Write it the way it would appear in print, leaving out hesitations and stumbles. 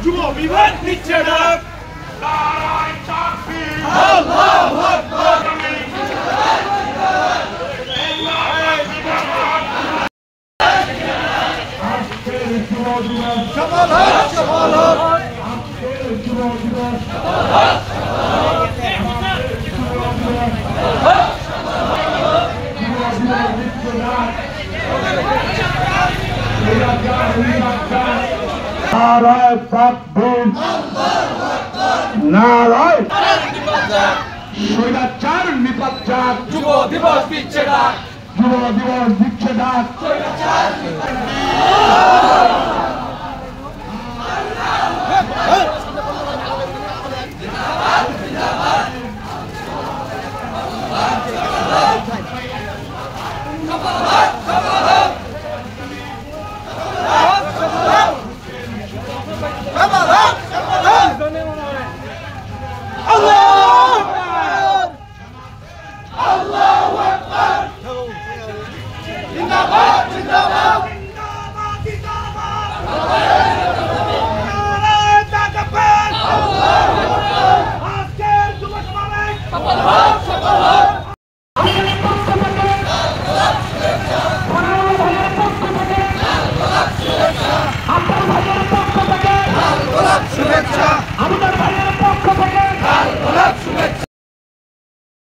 যুব বিভাগ দিচ্ছে ডাক নারায়ে তাকবীর আল্লাহু আকবার নারায়ে তাকবীর নারায়ে স্বৈরাচার নিপাত যুব দিবস দিচ্ছে ডাক যুব দিবস দিচ্ছে ডাক